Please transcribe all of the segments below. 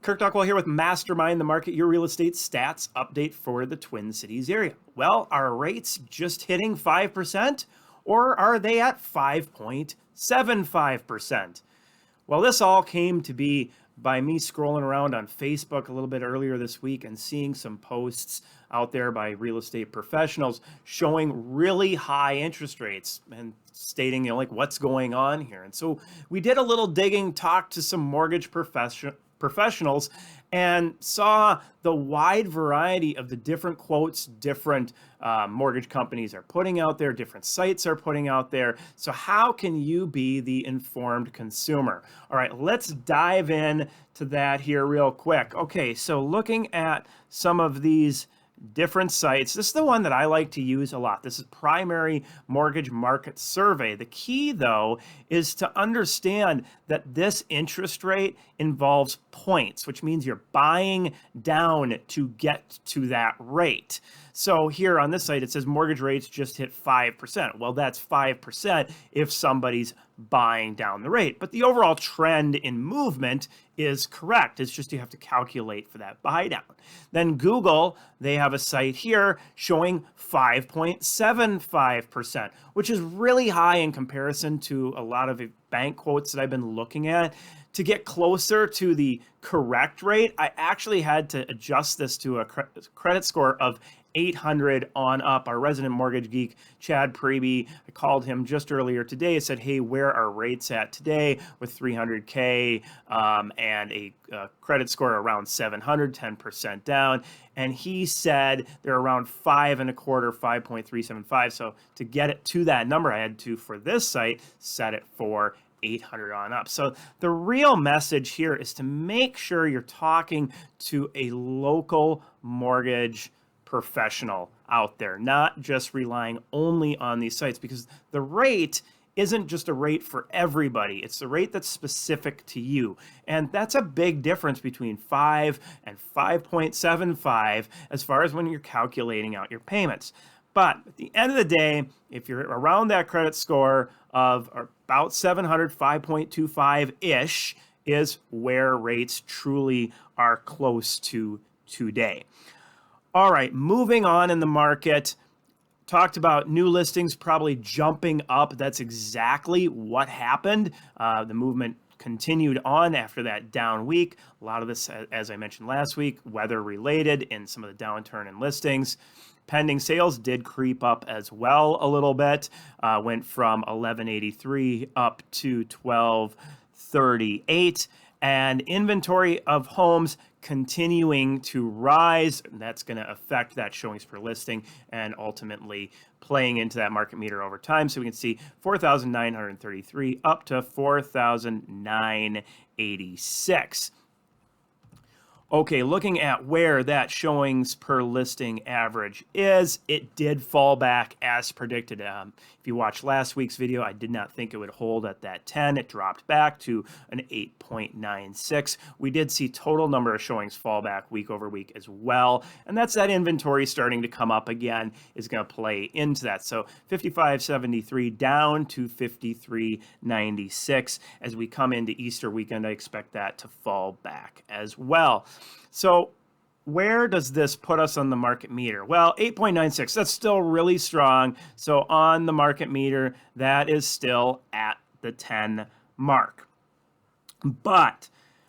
Kirk Dockwell here with Mastermind, the Market Your Real Estate Stats update for the Twin Cities area. Well, are rates just hitting 5%, or are they at 5.75%? Well, this all came to be by me scrolling around on Facebook a little bit earlier this week and seeing some posts out there by real estate professionals showing really high interest rates and stating, like what's going on here. And so we did a little digging, talked to some mortgage professionals, and saw the wide variety of the different quotes different mortgage companies are putting out there, different sites are putting out there. So how can you be the informed consumer? All right, let's dive in to that here real quick. Okay, so looking at some of these different sites. This is the one that I like to use a lot. This is Primary Mortgage Market Survey. The key, though, is to understand that this interest rate involves points, which means you're buying down to get to that rate. So here on this site, it says mortgage rates just hit 5%. Well, that's 5% if somebody's buying down the rate. But the overall trend in movement is correct. It's just you have to calculate for that buy down. Then Google, they have a site here showing 5.75%, which is really high in comparison to a lot of bank quotes that I've been looking at. To get closer to the correct rate, I actually had to adjust this to a credit score of 800 on up. Our resident mortgage geek, Chad Preby, I called him just earlier today. I said, hey, where are rates at today with 300K and a credit score around 700, 10% down. And he said they're around 5.25, 5.375. So to get it to that number, I had to, for this site, set it for 800 on up. So the real message here is to make sure you're talking to a local mortgage professional out there, not just relying only on these sites, because the rate isn't just a rate for everybody. It's the rate that's specific to you. And that's a big difference between 5 and 5.75 as far as when you're calculating out your payments. But at the end of the day, if you're around that credit score of about 700, 5.25-ish is where rates truly are close to today. All right, moving on in the market. Talked about new listings probably jumping up. That's exactly what happened. The movement continued on after that down week. A lot of this, as I mentioned last week, weather related in some of the downturn in listings. Pending sales did creep up as well a little bit. Went from 1183 up to 1238. And inventory of homes continuing to rise. That's going to affect that showings per listing and ultimately playing into that market meter over time. So we can see 4,933 up to 4,986. Okay, looking at where that showings per listing average is, it did fall back as predicted. If you watched last week's video, I did not think it would hold at that 10. It dropped back to an 8.96. We did see total number of showings fall back week over week as well. And that's that inventory starting to come up again is going to play into that. So 5573 down to 5396. As we come into Easter weekend, I expect that to fall back as well. So where does this put us on the market meter? Well, 8.96, that's still really strong. So on the market meter, that is still at the 10 mark. But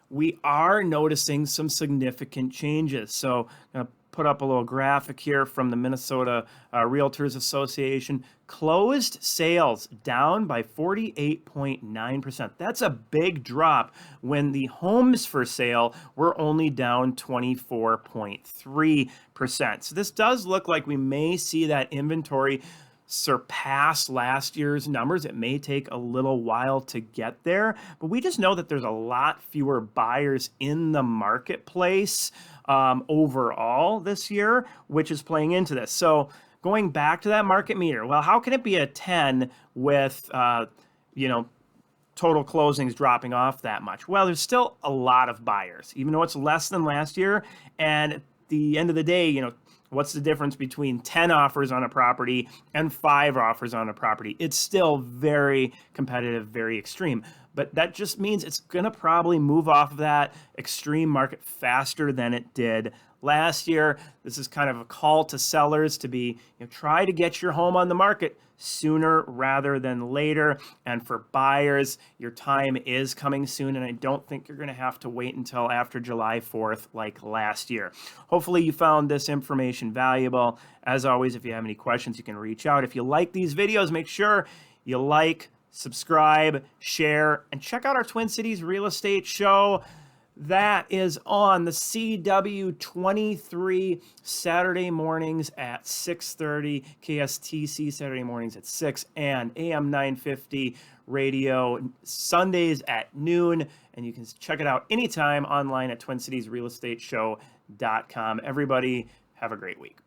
we are noticing some significant changes. So I'm going to put up a little graphic here from the Minnesota Realtors Association. Closed sales down by 48.9%. That's a big drop when the homes for sale were only down 24.3%. So this does look like we may see that inventory surpass last year's numbers. It may take a little while to get there, but we just know that there's a lot fewer buyers in the marketplace overall this year, which is playing into this. So going back to that market meter, well, how can it be a 10 with, total closings dropping off that much? Well, there's still a lot of buyers, even though it's less than last year. And at the end of the day, what's the difference between 10 offers on a property and 5 offers on a property? It's still very competitive, very extreme. but that just means it's going to probably move off of that extreme market faster than it did last year. This is kind of a call to sellers to be, try to get your home on the market sooner rather than later. And for buyers, your time is coming soon, and I don't think you're going to have to wait until after July 4th like last year. Hopefully you found this information valuable. As always, if you have any questions, you can reach out. If you like these videos, make sure you like, subscribe, share, and check out our Twin Cities Real Estate Show. That is on the CW23 Saturday mornings at 6:30, KSTC Saturday mornings at 6, and AM 950 radio Sundays at noon. And you can check it out anytime online at TwinCitiesRealEstateShow.com. Everybody, have a great week.